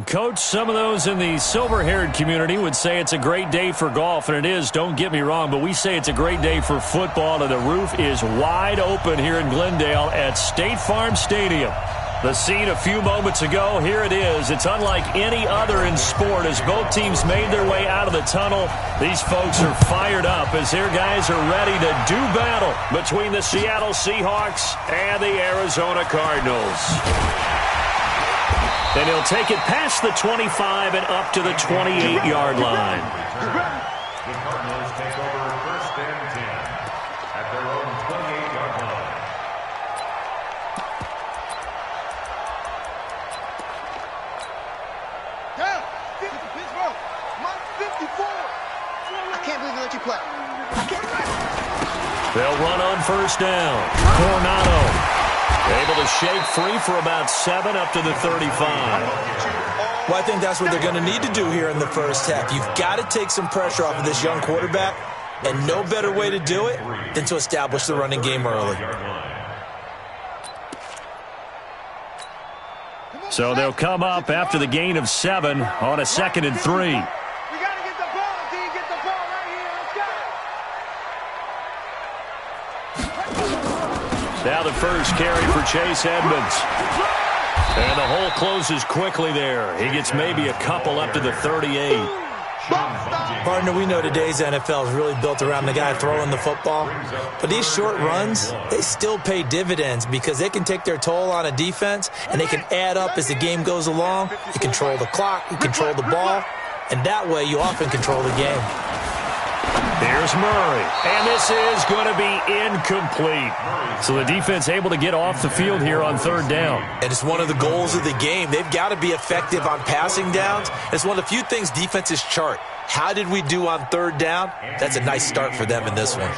Coach, some of those in the silver-haired community would say it's a great day for golf, and it is, don't get me wrong, but we say it's a great day for football, and the roof is wide open here in Glendale at State Farm Stadium. The scene a few moments ago, here it is. It's unlike any other in sport as both teams made their way out of the tunnel. These folks are fired up as their guys are ready to do battle between the Seattle Seahawks and the Arizona Cardinals. And he'll take it past the 25 and up to the 28-yard line. The Cardinals take over first and 10 at their own 28-yard line. Down, 50, Pittsburgh, Mike 54. I can't believe they let you play. They'll run on first down. Coronado able to shake free for about 7 up to the 35. Well, I think that's what they're going to need to do here in the first half. You've got to take some pressure off of this young quarterback, and no better way to do it than to establish the running game early. So they'll come up after the gain of 7 on a 2nd and 3. We got to get the ball, D. Get the ball right here. Let's go. Now the first carry for Chase Edmonds. And the hole closes quickly there. He gets maybe a couple up to the 38. Partner, we know today's NFL is really built around the guy throwing the football. But these short runs, they still pay dividends because they can take their toll on a defense, and they can add up as the game goes along. You control the clock, you control the ball, and that way you often control the game. Here's Murray, and this is going to be incomplete. So the defense able to get off the field here on 3rd down. And it's one of the goals of the game. They've got to be effective on passing downs. It's one of the few things defenses chart. How did we do on 3rd down? That's a nice start for them in this one.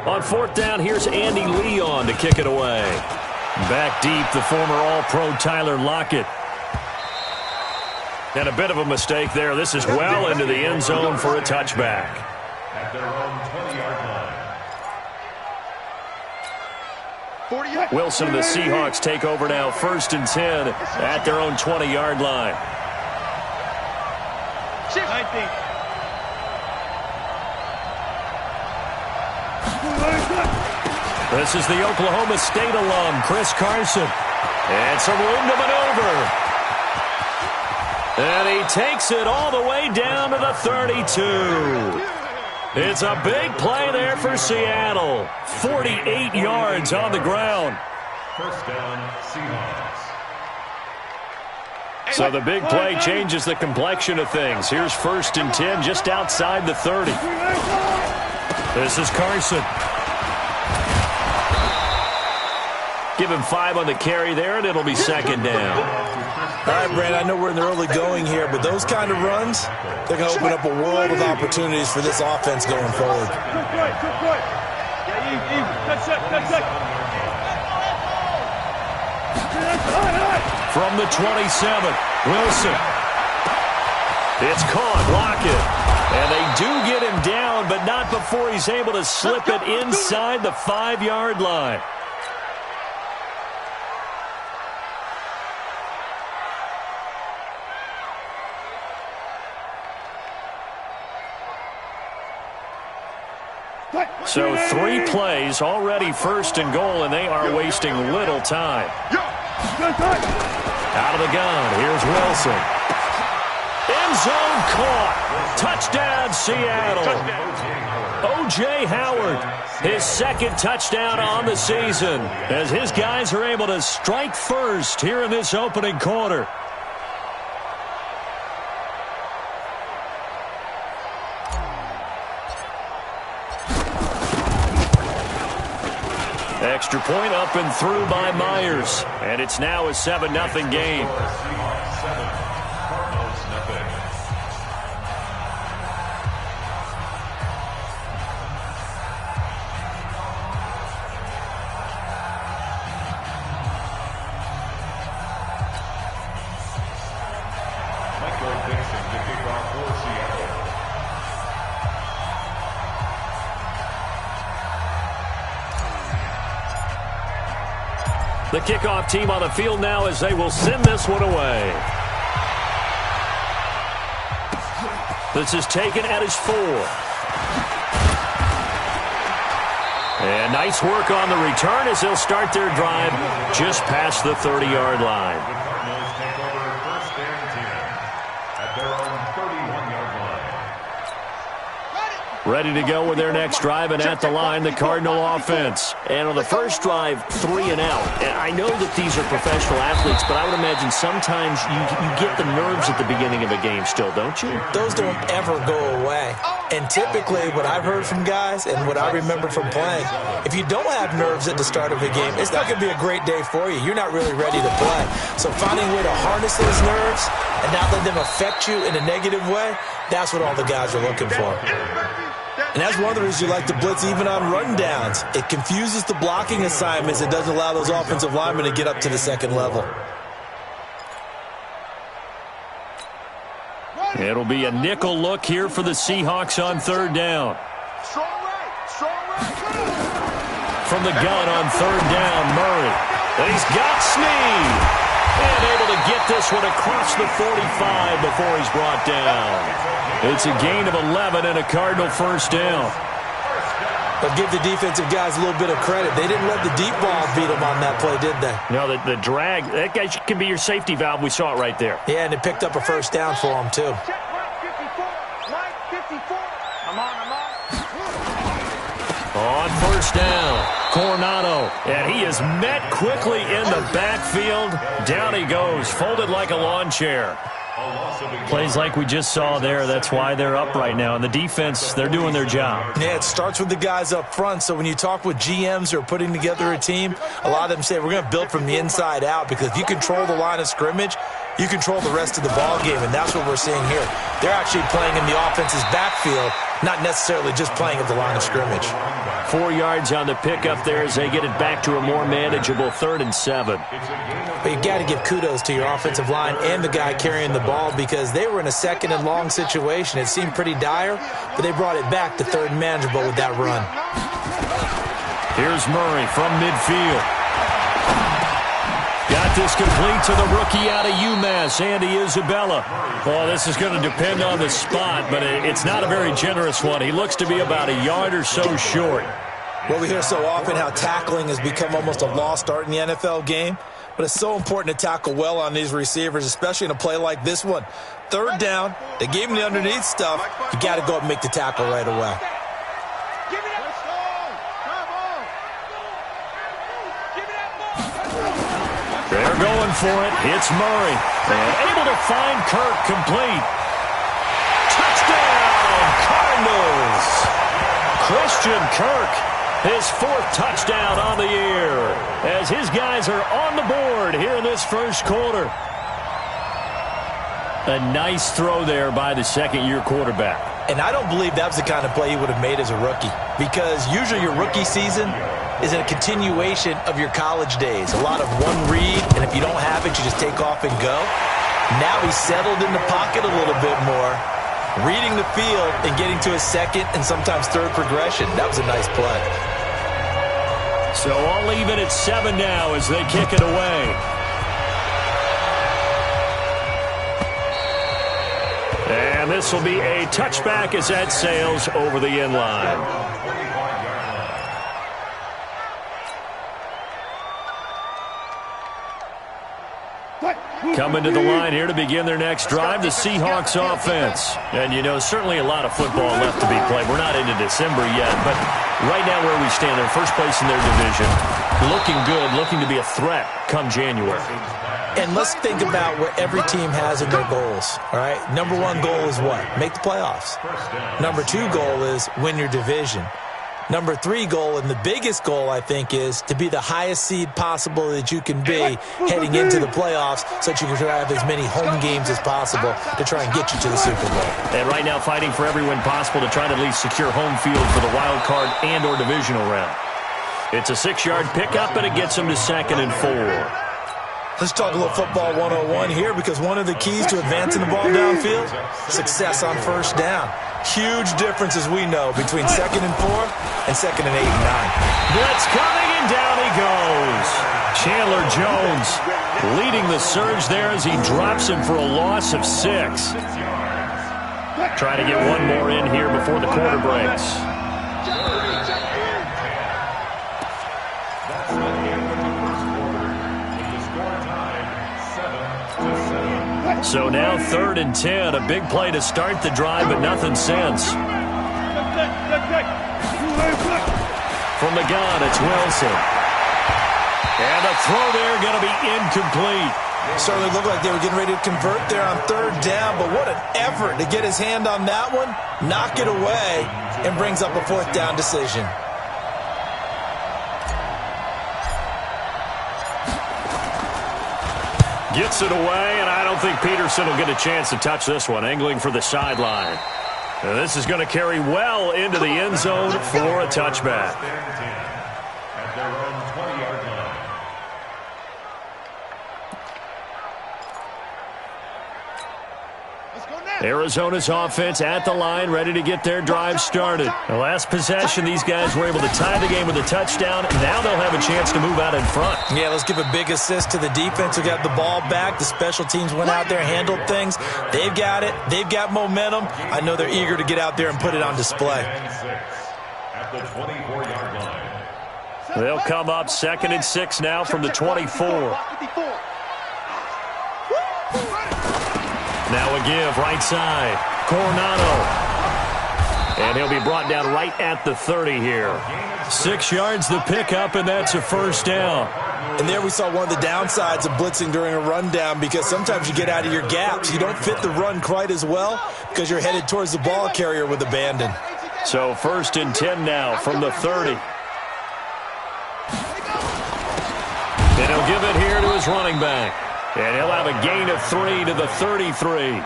On 4th down, here's Andy Leon to kick it away. Back deep, the former All-Pro Tyler Lockett. And a bit of a mistake there. This is well into the end zone for a touchback. At their own 20-yard line. Wilson and the Seahawks take over now, 1st and 10 at their own 20-yard line. This is the Oklahoma State alum, Chris Carson. And some room to maneuver. And he takes it all the way down to the 32. It's a big play there for Seattle. 48 yards on the ground. First down, Seahawks. So the big play changes the complexion of things. Here's 1st and 10 just outside the 30. This is Carson. Give him 5 on the carry there, and it'll be 2nd down. All right, Brandon, I know we're in the early going here, but those kind of runs, they're going to open up a world of opportunities for this offense going forward. From the 27, Wilson. It's caught, Lockett. And they do get him down, but not before he's able to slip it inside the 5-yard line. So 3 plays, already 1st and goal, and they are wasting little time. Out of the gun, here's Wilson. End zone caught. Touchdown, Seattle. O.J. Howard, his 2nd touchdown on the season, as his guys are able to strike first here in this opening quarter. Extra point up and through by Myers. And it's now a 7-0 game. The kickoff team on the field now as they will send this one away. This is taken at his 4. And nice work on the return as they'll start their drive just past the 30-yard line. The Cardinals take over first and 10 at their own 31-yard line. Ready to go with their next drive, and at the line, the Cardinal offense. And on the first drive, 3 and out. And I know that these are professional athletes, but I would imagine sometimes you get the nerves at the beginning of a game still, don't you? Those don't ever go away. And typically, what I've heard from guys and what I remember from playing, if you don't have nerves at the start of a game, it's not going to be a great day for you. You're not really ready to play. So finding a way to harness those nerves and not let them affect you in a negative way, that's what all the guys are looking for. And that's one of the reasons you like to blitz even on rundowns. It confuses the blocking assignments. It doesn't allow those offensive linemen to get up to the second level. It'll be a nickel look here for the Seahawks on third down. From the gun on third down, Murray. And he's got Snead. And able to get this one across the 45 before he's brought down. It's a gain of 11 and a Cardinal first down. But give the defensive guys a little bit of credit. They didn't let the deep ball beat them on that play, did they? No, the drag, that guy can be your safety valve. We saw it right there. Yeah, and it picked up a first down for them, too. On first down, Coronado, and he is met quickly in the backfield. Down he goes, folded like a lawn chair. Plays like we just saw there. That's why they're up right now. And the defense, they're doing their job. Yeah, it starts with the guys up front. So when you talk with GMs who are putting together a team, a lot of them say we're going to build from the inside out, because if you control the line of scrimmage, you control the rest of the ball game, and that's what we're seeing here. They're actually playing in the offense's backfield, not necessarily just playing at the line of scrimmage. 4 yards on the pickup there as they get it back to a more manageable 3rd and 7. But you got to give kudos to your offensive line and the guy carrying the ball, because they were in a 2nd and long situation. It seemed pretty dire, but they brought it back to 3rd and manageable with that run. Here's Murray from midfield. Got this complete to the rookie out of UMass, Andy Isabella. Well, this is going to depend on the spot, but it's not a very generous one. He looks to be about a yard or so short. Well, we hear so often how tackling has become almost a lost art in the NFL game, but it's so important to tackle well on these receivers, especially in a play like this one. 3rd down, they gave him the underneath stuff. You got to go up and make the tackle right away. They're going for it. It's Murray. And able to find Kirk complete. Touchdown, Cardinals. Christian Kirk, his 4th touchdown on the year, as his guys are on the board here in this first quarter. A nice throw there by the second-year quarterback. And I don't believe that was the kind of play he would have made as a rookie, because usually your rookie season is a continuation of your college days. A lot of one read, and if you don't have it, you just take off and go. Now he's settled in the pocket a little bit more, reading the field and getting to his 2nd and sometimes 3rd progression. That was a nice play. So I'll leave it at 7 now as they kick it away. And this will be a touchback as that sails over the end line. Coming to the line here to begin their next drive, the Seahawks offense. And, you know, certainly a lot of football left to be played. We're not into December yet, but right now where we stand, they're first place in their division. Looking good, looking to be a threat come January. And let's think about what every team has in their goals, all right? Number 1 goal is what? Make the playoffs. Number 2 goal is win your division. Number 3 goal, and the biggest goal, I think, is to be the highest seed possible that you can be heading into the playoffs, so that you can have as many home games as possible to try and get you to the Super Bowl. And right now fighting for every win possible to try to at least secure home field for the wild card and or divisional round. It's a 6-yard pickup, and it gets them to 2nd and 4. Let's talk a little football 101 here, because one of the keys to advancing the ball downfield, success on first down. Huge difference, as we know, between 2nd and 4 and 2nd and 8 and 9. Blitz coming, and down he goes. Chandler Jones leading the surge there as he drops him for a loss of 6. Trying to get one more in here before the quarter breaks. So now 3rd and 10. A big play to start the drive, but nothing since. From the gun, it's Wilson. And the throw there going to be incomplete. Certainly looked like they were getting ready to convert there on 3rd down, but what an effort to get his hand on that one, knock it away, and brings up a 4th down decision. Gets it away, and I don't think Peterson will get a chance to touch this one. Angling for the sideline. And this is going to carry well into the end zone for a touchback. At their own 20-yard line. Arizona's offense at the line, ready to get their drive started. The last possession, these guys were able to tie the game with a touchdown. Now they'll have a chance to move out in front. Yeah, let's give a big assist to the defense who got the ball back. The special teams went out there, handled things. They've got it. They've got momentum. I know they're eager to get out there and put it on display. At the 24-yard line. They'll come up 2nd and 6 now from the 24. Now a give, right side. Coronado. And he'll be brought down right at the 30 here. 6 yards the pickup, and that's a 1st down. And there we saw one of the downsides of blitzing during a rundown, because sometimes you get out of your gaps. You don't fit the run quite as well because you're headed towards the ball carrier with abandon. So 1st and 10 now from the 30. And he'll give it here to his running back. And he'll have a gain of 3 to the 33.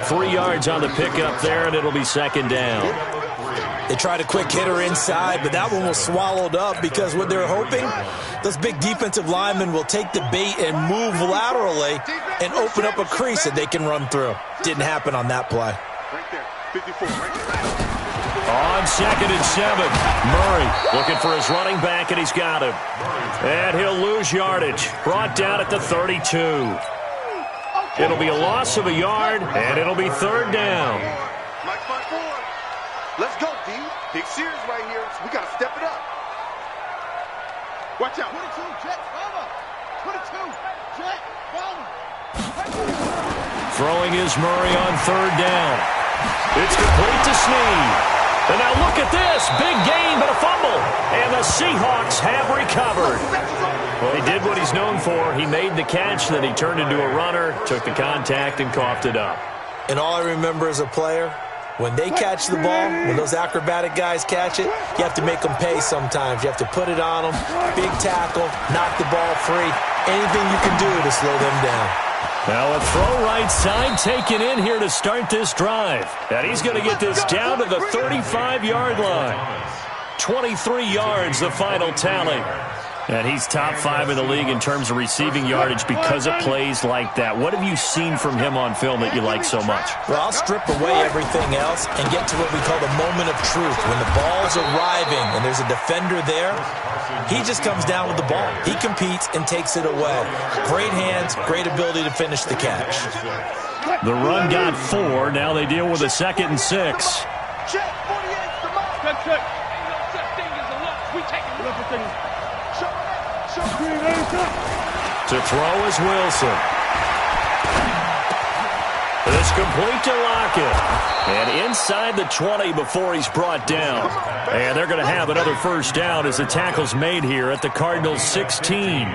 3 yards on the pickup there, and it'll be 2nd down. They tried a quick hitter inside, but that one was swallowed up because what they're hoping, those big defensive linemen will take the bait and move laterally and open up a crease that they can run through. Didn't happen on that play. Right there, 54, right there. On 2nd and 7, Murray looking for his running back, and he's got him. And he'll lose yardage. Brought down at the 32. It'll be a loss of a yard, and it'll be 3rd down. Mike 5-4. Let's go, D. Big series right here. So we got to step it up. Watch out. 22, jet, follow. 22, jet, follow. Throwing is Murray on 3rd down. It's complete to Snead. And now look at this. Big gain, but a fumble. And the Seahawks have recovered. Well, he did what he's known for. He made the catch, then he turned into a runner, took the contact, and coughed it up. And all I remember as a player, when they catch the ball, when those acrobatic guys catch it, you have to make them pay sometimes. You have to put it on them, big tackle, knock the ball free. Anything you can do to slow them down. Now a throw right side taken in here to start this drive. And he's going to get this down to the 35-yard line. 23 yards, the final tally. And he's top 5 in the league in terms of receiving yardage because of plays like that. What have you seen from him on film that you like so much? Well, I'll strip away everything else and get to what we call the moment of truth. When the ball's arriving and there's a defender there, he just comes down with the ball. He competes and takes it away. Great hands, great ability to finish the catch. The run got 4. Now they deal with a 2nd and 6. Check, 48's the mark. Check, check. Ain't no such thing as a lunch. We take it. To throw is Wilson. It's complete to Lockett. And inside the 20 before he's brought down. And they're going to have another 1st down as the tackle's made here at the Cardinals' 16.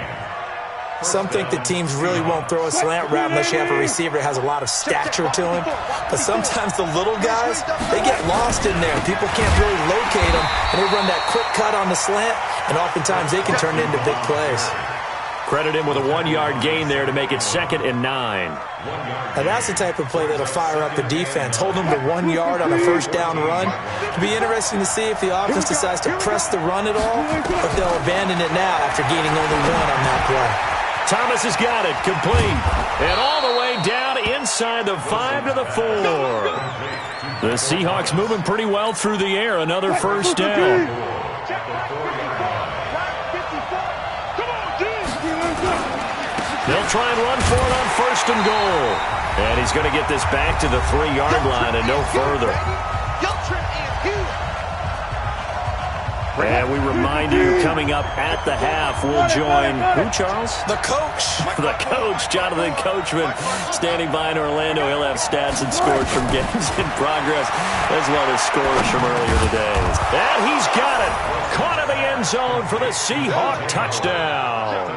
Some think that teams really won't throw a slant route unless you have a receiver that has a lot of stature to him. But sometimes the little guys, they get lost in there. People can't really locate them, and they run that quick cut on the slant, and oftentimes they can turn it into big plays. Credit him with a 1-yard gain there to make it 2nd and 9. Now that's the type of play that'll fire up the defense. Hold them to 1 yard on a 1st down run. It'll be interesting to see if the offense decides to press the run at all, or if they'll abandon it now after gaining only 1 on that play. Thomas has got it, complete. And all the way down inside the 5 to the 4. The Seahawks moving pretty well through the air. Another 1st down. They'll try and run for it on 1st and goal. And he's going to get this back to the 3-yard line and no further. And we remind you, coming up at the half, we'll join, who, Charles? The coach. The coach, Jonathan Coachman, standing by in Orlando. He'll have stats and scores from games in progress, as well as scores from earlier today. And he's got it. Caught in the end zone for the Seahawk touchdown.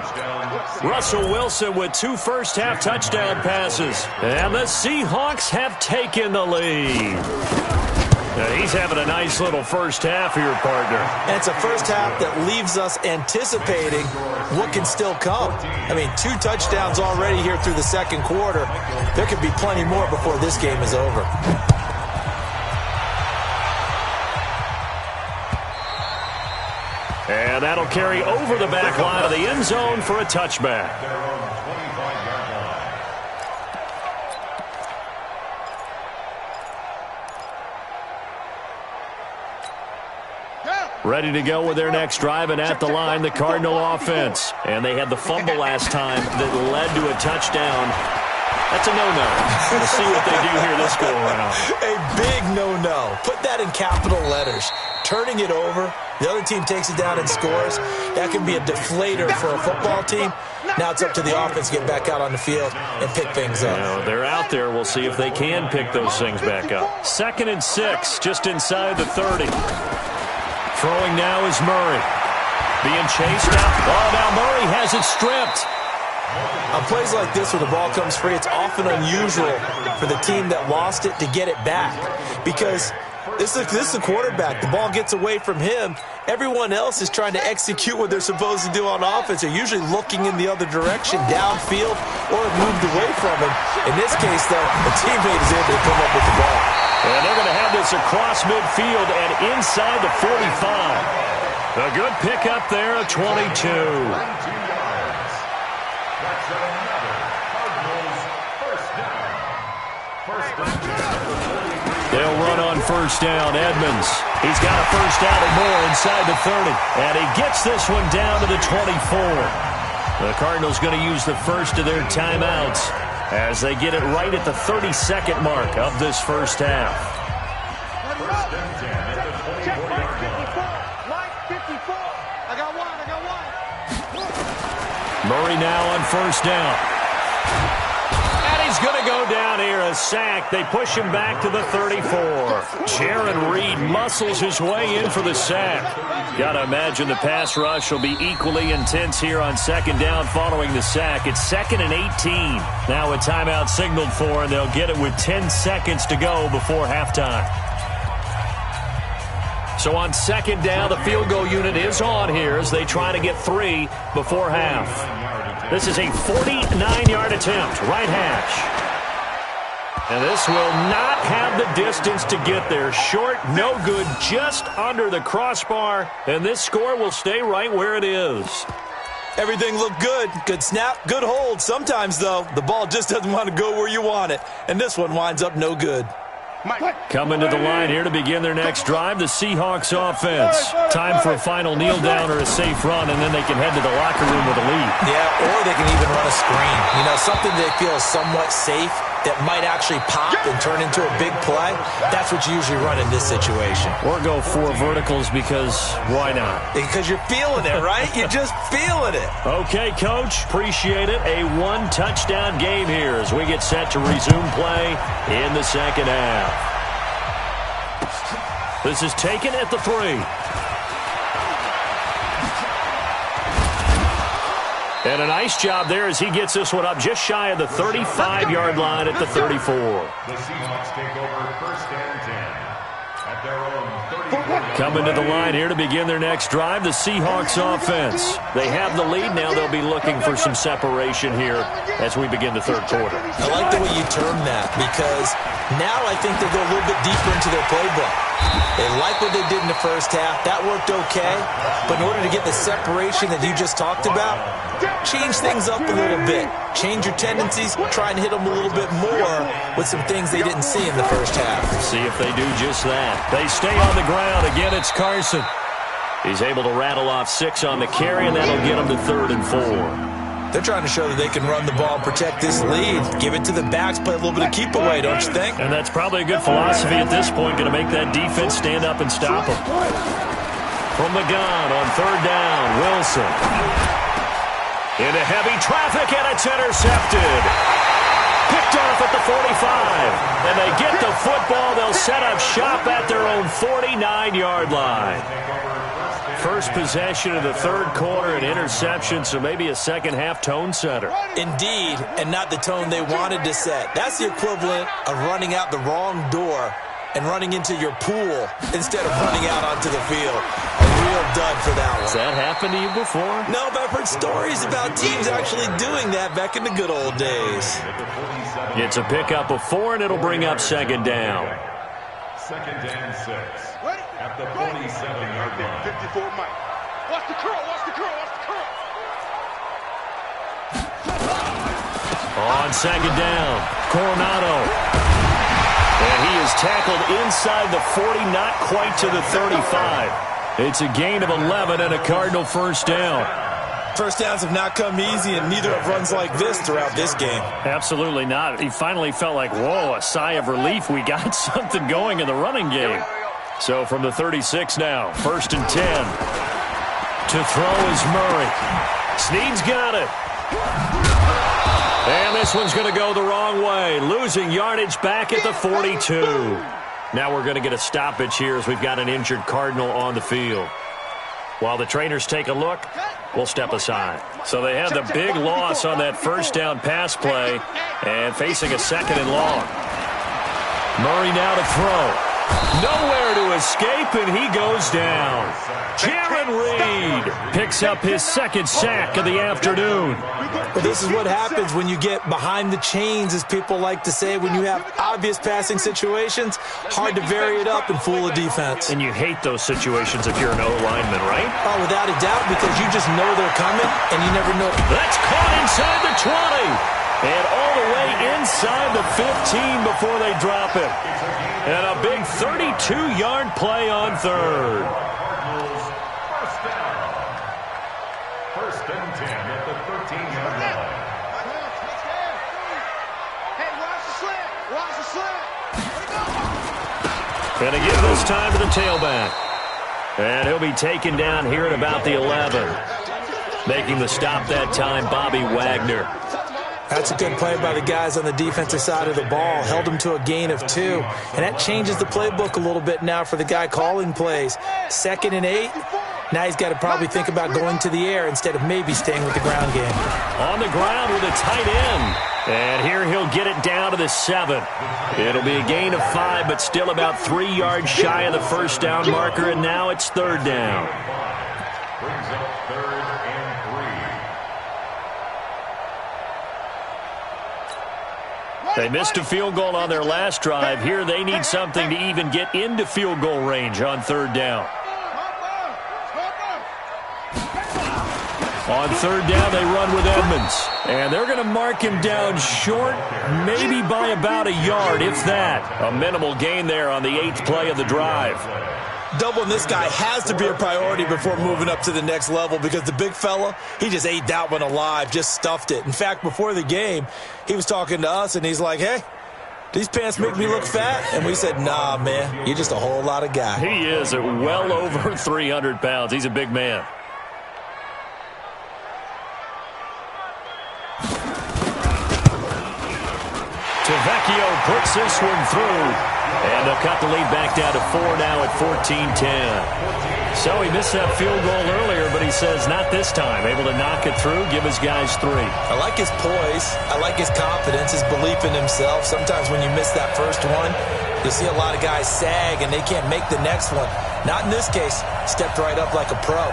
Russell Wilson with 2 first-half touchdown passes. And the Seahawks have taken the lead. He's having a nice little first half here, partner. And it's a first half that leaves us anticipating what can still come. I mean, 2 touchdowns already here through the second quarter. There could be plenty more before this game is over. And that'll carry over the back line of the end zone for a touchback. Ready to go with their next drive, and at the line, the Cardinal offense. And they had the fumble last time that led to a touchdown. That's a no-no. We'll see what they do here this go-around. A big no-no. Put that in capital letters. Turning it over, the other team takes it down and scores. That can be a deflator for a football team. Now it's up to the offense to get back out on the field and pick things up. They're out there. We'll see if they can pick those things back up. 2nd and 6, just inside the 30. Throwing now is Murray. Being chased out. Oh, now Murray has it stripped. On plays like this where the ball comes free, it's often unusual for the team that lost it to get it back. Because this is a quarterback. The ball gets away from him. Everyone else is trying to execute what they're supposed to do on offense. They're usually looking in the other direction, downfield, or moved away from him. In this case, though, a teammate is able to come up with the ball. And they're going to have this across midfield and inside the 45. A good pickup there, a 22. They'll run on 1st down. Edmonds, he's got a 1st down and more inside the 30. And he gets this one down to the 24. The Cardinals going to use the first of their timeouts as they get it right at the 32nd mark of this first half. Murray now on 1st down. And he's going to go down here, a sack. They push him back to the 34. Jaron Reed muscles his way in for the sack. Got to imagine the pass rush will be equally intense here on 2nd down following the sack. It's 2nd and 18. Now a timeout signaled for, and they'll get it with 10 seconds to go before halftime. So on 2nd down, the field goal unit is on here as they try to get 3 before half. This is a 49-yard attempt, right hash. And this will not have the distance to get there. Short, no good, just under the crossbar. And this score will stay right where it is. Everything looked good. Good snap, good hold. Sometimes, though, the ball just doesn't want to go where you want it. And this one winds up no good. Coming to the line here to begin their next drive, the Seahawks offense. Time for a final kneel down or a safe run, and then they can head to the locker room with a lead. Yeah, or they can even run a screen. You know, something they feel is somewhat safe that might actually pop and turn into a big play. That's what you usually run in this situation. Or go 4 verticals because why not? Because you're feeling it, right? You're just feeling it. Okay, Coach. Appreciate it. A 1-touchdown game here as we get set to resume play in the second half. This is taken at the 3. And a nice job there as he gets this one up just shy of the 35-yard line at the 34. The Seahawks take over 1st and 10 at their own 34. Coming to the line here to begin their next drive, the Seahawks offense. They have the lead now. They'll be looking for some separation here as we begin the 3rd quarter. I like the way you term that because now I think they go a little bit deeper into their playbook. They like what they did in the first half. That worked okay. But in order to get the separation that you just talked about, change things up a little bit. Change your tendencies. Try and hit them a little bit more with some things they didn't see in the first half. See if they do just that. They stay on the ground. Again, it's Carson. He's able to rattle off 6 on the carry, and that'll get him to 3rd and 4. They're trying to show that they can run the ball and protect this lead. Give it to the backs, play a little bit of keep away, don't you think? And that's probably a good philosophy at this point, going to make that defense stand up and stop them. From the gun on third down, Wilson. Into heavy traffic, and it's intercepted. Picked off at the 45. And they get the football. They'll set up shop at their own 49-yard line. First possession of the third quarter, an interception, so maybe a second-half tone setter. Indeed, and not the tone they wanted to set. That's the equivalent of running out the wrong door and running into your pool instead of running out onto the field. A real dud for that one. Has that happened to you before? No, but I've heard stories about teams actually doing that back in the good old days. It's a pickup of 4, and it'll bring up second down. Second and 6. At the 47-yard line. 54 Mike. Watch the curl, watch the curl, watch the curl. On second down, Coronado. And he is tackled inside the 40, not quite to the 35. It's a gain of 11 and a Cardinal first down. First downs have not come easy, and neither have runs like this throughout this game. Absolutely not. He finally felt like, whoa, a sigh of relief. We got something going in the running game. So from the 36 now, first and 10. To throw is Murray. Snead's got it. And this one's going to go the wrong way, losing yardage back at the 42. Now we're going to get a stoppage here as we've got an injured Cardinal on the field. While the trainers take a look, we'll step aside. So they had the big loss on that first down pass play and facing a second and long. Murray now to throw. Nowhere to escape, and he goes down. Jaron Reed picks up his second sack of the afternoon. Well, this is what happens when you get behind the chains, as people like to say. When you have obvious passing situations, hard to vary it up and fool a defense. And you hate those situations if you're an O-lineman, right? Oh, without a doubt, because you just know they're coming, and you never know. That's caught inside the 20. And all the way inside the 15 before they drop it. And a big 32-yard play on third. Cardinals first down. First and 10 at the 13-yard line. Hey, watch the slant. Watch the slant. Going to give this time to the tailback. And he'll be taken down here at about the 11. Making the stop that time, Bobby Wagner. That's a good play by the guys on the defensive side of the ball. Held him to a gain of 2. And that changes the playbook a little bit now for the guy calling plays. 2nd and 8. Now he's got to probably think about going to the air instead of maybe staying with the ground game. On the ground with a tight end. And here he'll get it down to the 7. It'll be a gain of 5, but still about 3 yards shy of the first down marker. And now it's third down. Brings up third and 3. They missed a field goal on their last drive. Here they need something to even get into field goal range on third down. On third down, they run with Edmonds. And they're going to mark him down short, maybe by about a yard, if that. A minimal gain there on the 8th play of the drive. Doubling this guy has to be a priority before moving up to the next level, because the big fella, he just ate that one alive, just stuffed it. In fact, before the game, he was talking to us, and he's like, hey, these pants make me look fat? And we said, nah, man, you're just a whole lot of guy. He is at well over 300 pounds. He's a big man. Tavecchio puts this one through. And they'll cut the lead back down to 4 now at 14-10. So he missed that field goal earlier, but he says not this time. Able to knock it through, give his guys 3. I like his poise. I like his confidence, his belief in himself. Sometimes when you miss that first one, you see a lot of guys sag and they can't make the next one. Not in this case. Stepped right up like a pro.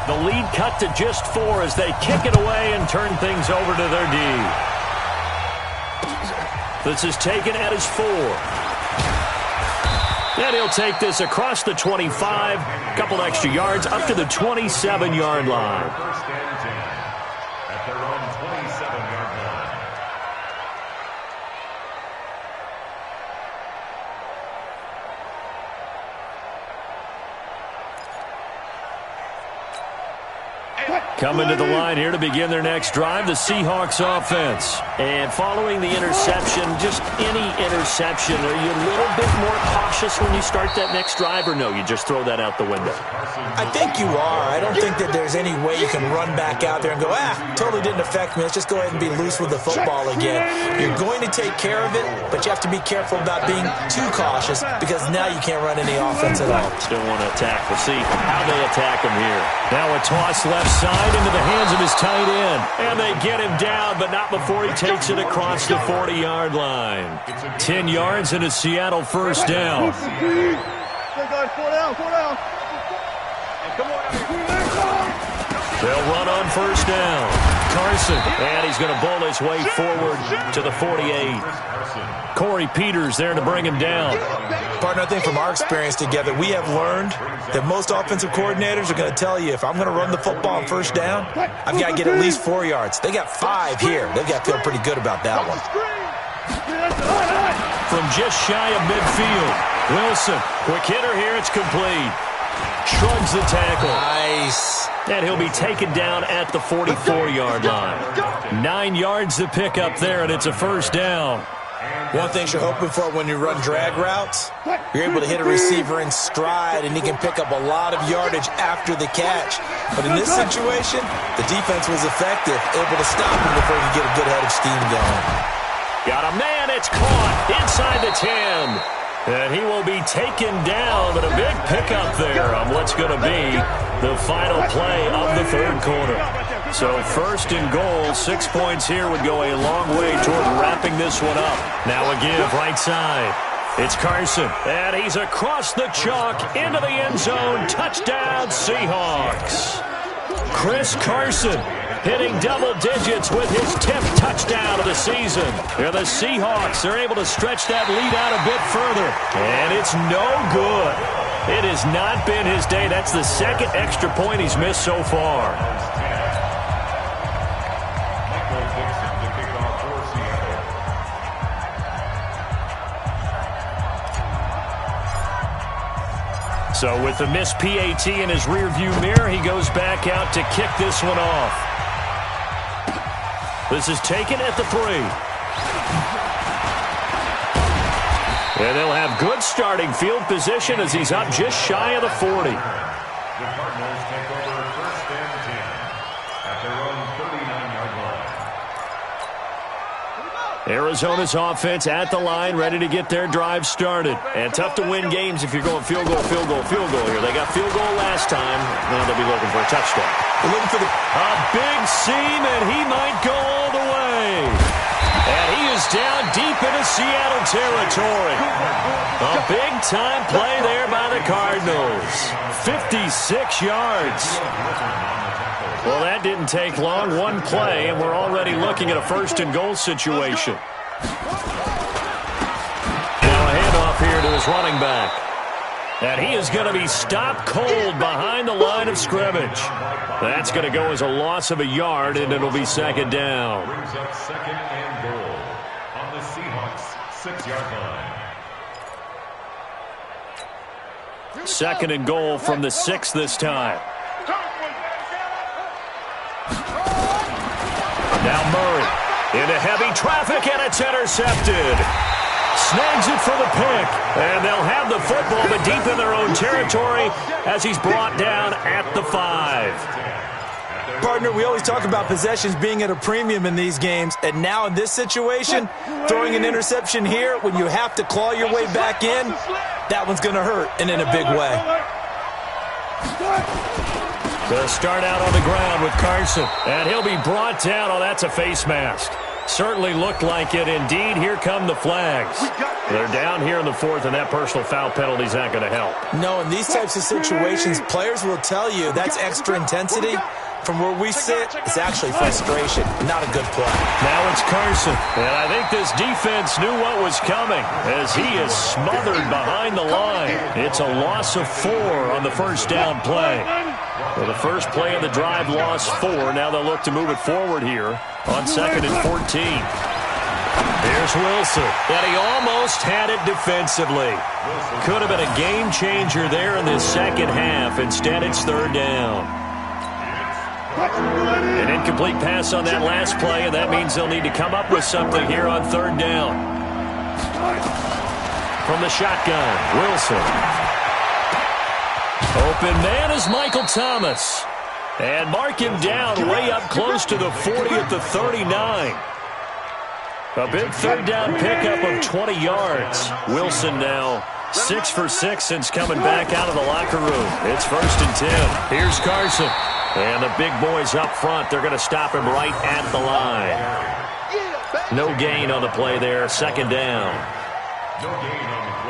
The lead cut to just 4 as they kick it away and turn things over to their D. This is taken at his 4. And he'll take this across the 25, couple extra yards, up to the 27-yard line. First and 10 at their own 27-yard line. Coming to the line here to begin their next drive, the Seahawks offense. And following the interception, just any interception, are you a little bit more cautious when you start that next drive, or no, you just throw that out the window? I think you are. I don't think that there's any way you can run back out there and go, totally didn't affect me. Let's just go ahead and be loose with the football again. You're going to take care of it, but you have to be careful about being too cautious because now you can't run any offense at all. Still want to attack. We'll see how they attack him here. Now a toss left side into the hands of his tight end. And they get him down, but not before he takes it across the 40-yard line. 10 yards and a Seattle first down. They'll run on first down. Carson, and he's going to bowl his way forward to the 48. Corey Peters there to bring him down. Partner, I think from our experience together, we have learned that most offensive coordinators are going to tell you, if I'm going to run the football on first down, I've got to get at least 4 yards. They got 5 here. They've got to feel pretty good about that one. From just shy of midfield, Wilson, quick hitter here, it's complete. Shrugs the tackle. Nice. And he'll be taken down at the 44-yard line. 9 yards to pick up there, and it's a first down. One thing you're hoping for when you run drag routes, you're able to hit a receiver in stride, and he can pick up a lot of yardage after the catch. But in this situation, the defense was effective, able to stop him before he could get a good head of steam going. Got a man, it's caught inside the 10. And he will be taken down, but a big pickup there on what's going to be the final play of the third quarter. So first and goal, 6 points here would go a long way toward wrapping this one up. Now a give right side. It's Carson, and he's across the chalk into the end zone. Touchdown, Seahawks. Chris Carson hitting double digits with his 10th touchdown of the season. And the Seahawks are able to stretch that lead out a bit further. And it's no good. It has not been his day. That's the second extra point he's missed so far. So with the missed PAT in his rearview mirror, he goes back out to kick this one off. This is taken at the 3. And they'll have good starting field position as he's up just shy of the 40. The Cardinals take over first and 10 at their own 39-yard line. Arizona's offense at the line, ready to get their drive started. And tough to win games if you're going field goal, field goal, field goal here. They got field goal last time. Now they'll be looking for a touchdown. They're looking for a big seam, and he might go all the way. And he is down deep into Seattle territory. A big-time play there by the Cardinals. 56 yards. Well, that didn't take long. One play, and we're already looking at a first and goal situation. Now a handoff here to his running back. And he is going to be stopped cold behind the line of scrimmage. That's going to go as a loss of a yard, and it'll be second down. Brings up second and goal on the Seahawks 6-yard line. Second and goal from the 6 this time. Now Murray into heavy traffic, and it's intercepted. Snags it for the pick, and they'll have the football, but deep in their own territory as he's brought down at the 5. Partner, we always talk about possessions being at a premium in these games, and now in this situation, throwing an interception here when you have to claw your way back in, that one's going to hurt, and in a big way. They'll start out on the ground with Carson, and he'll be brought down. Oh, that's a face mask. Certainly looked like it. Indeed, here come the flags. They're down here in the 4th, and that personal foul penalty is not going to help. No, in these types of situations, players will tell you that's extra intensity. From where we sit, it's actually frustration, not a good play. Now it's Carson, and I think this defense knew what was coming as he is smothered behind the line. It's a loss of 4 on the first down play. Well, the first play of the drive lost 4. Now they'll look to move it forward here on 2nd and 14. Here's Wilson, and he almost had it defensively. Could have been a game changer there in this second half. Instead, it's third down. An incomplete pass on that last play, and that means they'll need to come up with something here on third down. From the shotgun, Wilson. Open man is Michael Thomas. And mark him down way up close to the 40 at the 39. A big third down pickup of 20 yards. Wilson now 6 for 6 since coming back out of the locker room. It's 1st and 10. Here's Carson. And the big boys up front, they're going to stop him right at the line. No gain on the play there, 2nd down.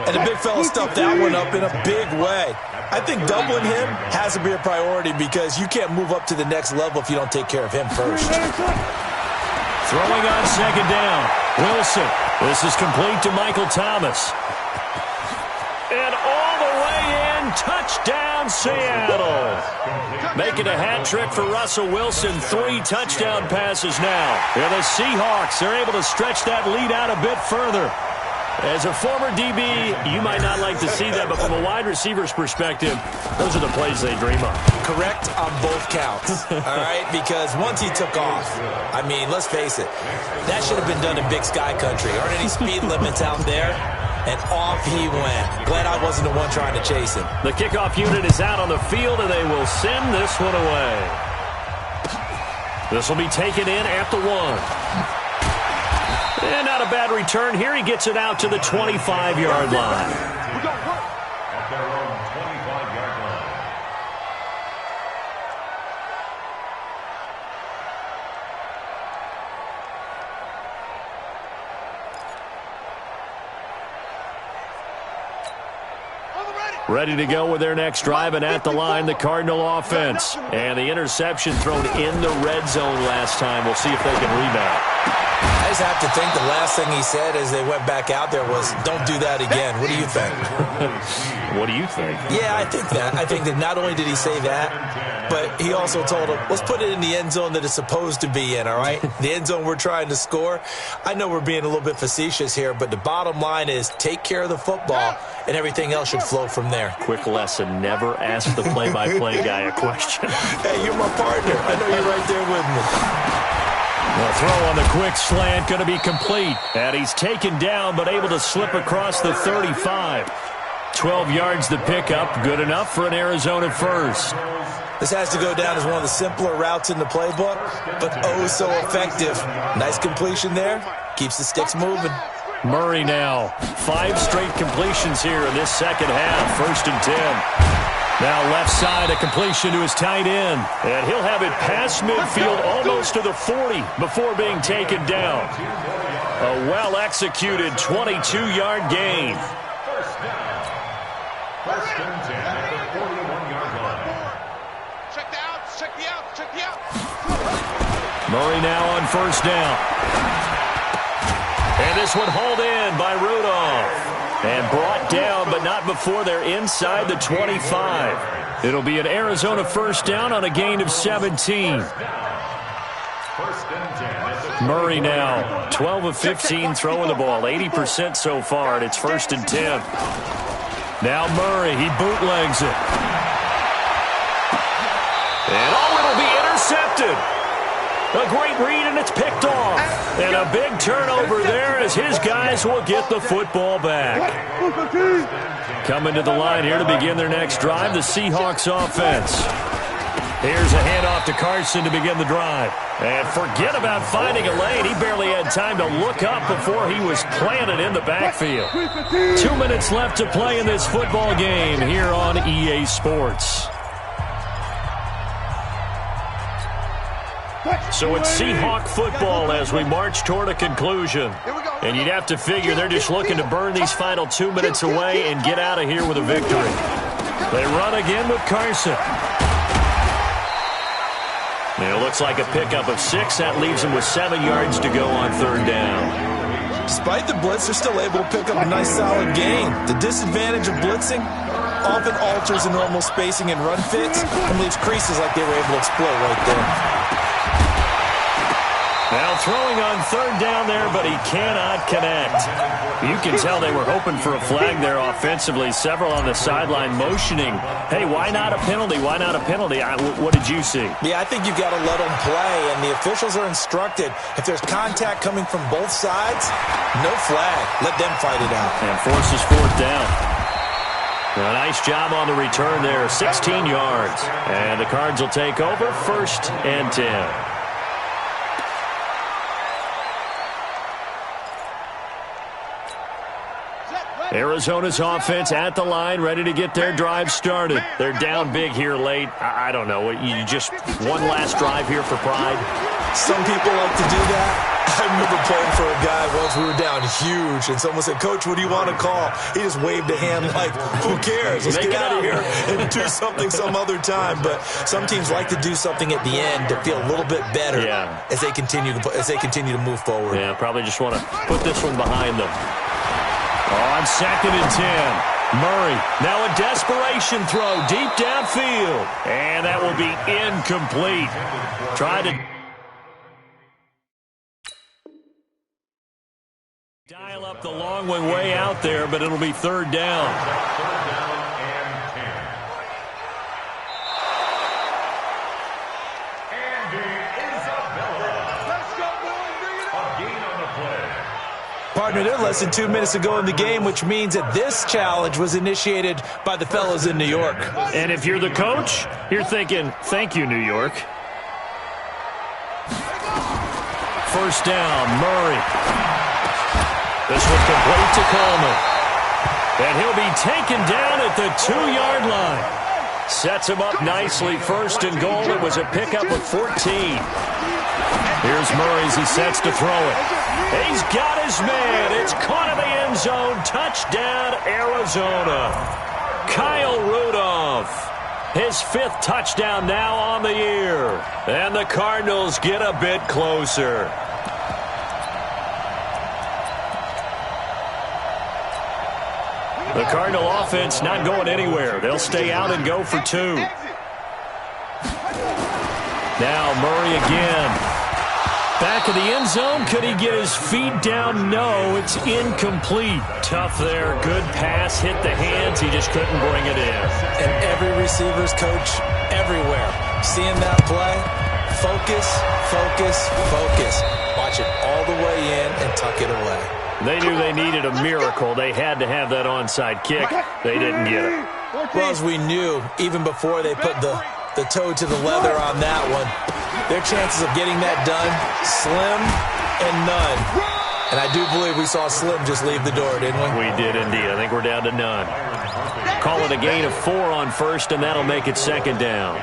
And the big fella stuffed that one up in a big way. I think doubling him has to be a priority because you can't move up to the next level if you don't take care of him first. Throwing on 2nd down, Wilson. This is complete to Michael Thomas. And all the way in, touchdown Seattle. Making a hat trick for Russell Wilson, 3 touchdown passes now. And the Seahawks are able to stretch that lead out a bit further. As a former DB, you might not like to see that, but from a wide receiver's perspective, those are the plays they dream of. Correct on both counts, all right? Because once he took off, I mean, let's face it, that should have been done in Big Sky Country. Aren't any speed limits out there? And off he went. Glad I wasn't the one trying to chase him. The kickoff unit is out on the field, and they will send this one away. This will be taken in at the 1. And not a bad return here. He gets it out to the 25-yard line. At their own 25-yard line. Ready to go with their next drive, and at the line, the Cardinal offense. And the interception thrown in the red zone last time. We'll see if they can rebound. I just have to think the last thing he said as they went back out there was, don't do that again. What do you think? What do you think? Yeah, I think that. I think that not only did he say that, but he also told him, let's put it in the end zone that it's supposed to be in, all right? The end zone we're trying to score. I know we're being a little bit facetious here, but the bottom line is take care of the football, and everything else should flow from there. Quick lesson, never ask the play-by-play guy a question. Hey, you're my partner. I know you're right there with me. The throw on the quick slant going to be complete. And he's taken down but able to slip across the 35. 12 yards the pickup. Good enough for an Arizona first. This has to go down as one of the simpler routes in the playbook, but oh so effective. Nice completion there. Keeps the sticks moving. Murray now. 5 straight completions here in this second half. 1st and 10. Now left side, a completion to his tight end. And he'll have it past midfield almost to the 40 before being taken down. A well-executed 22-yard gain. First and 10 at the 41-yard line. Check the outs, check the outs, check the outs. Murray now on 1st down. And this one hauled in by Rudolph. And brought down, but not before they're inside the 25. It'll be an Arizona 1st down on a gain of 17. Murray now, 12 of 15 throwing the ball, 80% so far, and it's 1st and 10. Now Murray, he bootlegs it. And it'll be intercepted. A great read, and it's picked off. And a big turnover there as his guys will get the football back. Coming to the line here to begin their next drive, the Seahawks offense. Here's a handoff to Carson to begin the drive. And forget about finding a lane. He barely had time to look up before he was planted in the backfield. 2 minutes left to play in this football game here on EA Sports. So it's Seahawk football as we march toward a conclusion. And you'd have to figure they're just looking to burn these final 2 minutes away and get out of here with a victory. They run again with Carson. And it looks like a pickup of 6. That leaves them with 7 yards to go on 3rd down. Despite the blitz, they're still able to pick up a nice solid gain. The disadvantage of blitzing often alters the normal spacing and run fits and leaves creases like they were able to exploit right there. Now throwing on third down there, but he cannot connect. You can tell they were hoping for a flag there offensively. Several on the sideline motioning, hey, why not a penalty? Why not a penalty? What did you see? Yeah, I think you've got to let them play, and the officials are instructed, if there's contact coming from both sides, no flag. Let them fight it out. And forces fourth down. A nice job on the return there, 16 yards. And the Cards will take over, 1st and 10. Arizona's offense at the line, ready to get their drive started. They're down big here late. I don't know. You just one last drive here for pride? Some people like to do that. I remember playing for a guy once. We were down huge, and someone said, "Coach, what do you want to call?" He just waved a hand like, who cares? Let's get out of here and do something some other time. But some teams like to do something at the end to feel a little bit better as they continue to move forward. Yeah, probably just want to put this one behind them. On 2nd and 10, Murray. Now a desperation throw deep downfield. And that will be incomplete. Tried to dial up the long one way out there, but it'll be 3rd down. Third down and 10. Andy Isabella. Let's go, boys. Bring it A up. gain on the play. Partner, they're less than 2 minutes to go in the game, which means that this challenge was initiated by the fellows in New York. And if you're the coach, you're thinking, thank you, New York. 1st down, Murray. This one complete to Coleman. And he'll be taken down at the 2-yard line. Sets him up nicely. 1st and goal. It was a pickup of 14. Here's Murray as he sets to throw it. He's got his man. It's caught in the end zone. Touchdown, Arizona. Kyle Rudolph. His 5th touchdown now on the year. And the Cardinals get a bit closer. The Cardinal offense not going anywhere. They'll stay out and go for 2. Now Murray again. Back of the end zone. Could he get his feet down? No, it's incomplete. Tough there. Good pass. Hit the hands. He just couldn't bring it in. And every receiver's coach everywhere. Seeing that play, focus, focus, focus. Watch it all the way in and tuck it away. They knew they needed a miracle. They had to have that onside kick. They didn't get it. Well, as we knew, even before they put the toe to the leather on that one, their chances of getting that done, slim and none. And I do believe we saw Slim just leave the door, didn't we? We did indeed. I think we're down to none. Call it a gain of 4 on 1st, and that'll make it 2nd down.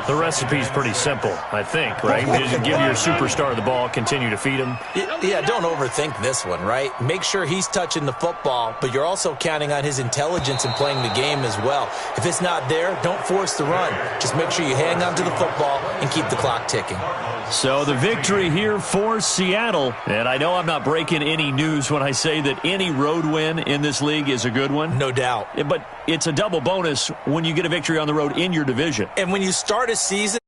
The recipe's pretty simple, I think, right? Just give your superstar the ball, continue to feed him. Yeah, don't overthink this one, right? Make sure he's touching the football, but you're also counting on his intelligence in playing the game as well. If it's not there, don't force the run. Just make sure you hang on to the football and keep the clock ticking. So the victory here for Seattle. And I know I'm not breaking any news when I say that any road win in this league is a good one. No doubt. But it's a double bonus when you get a victory on the road in your division. And when you start a season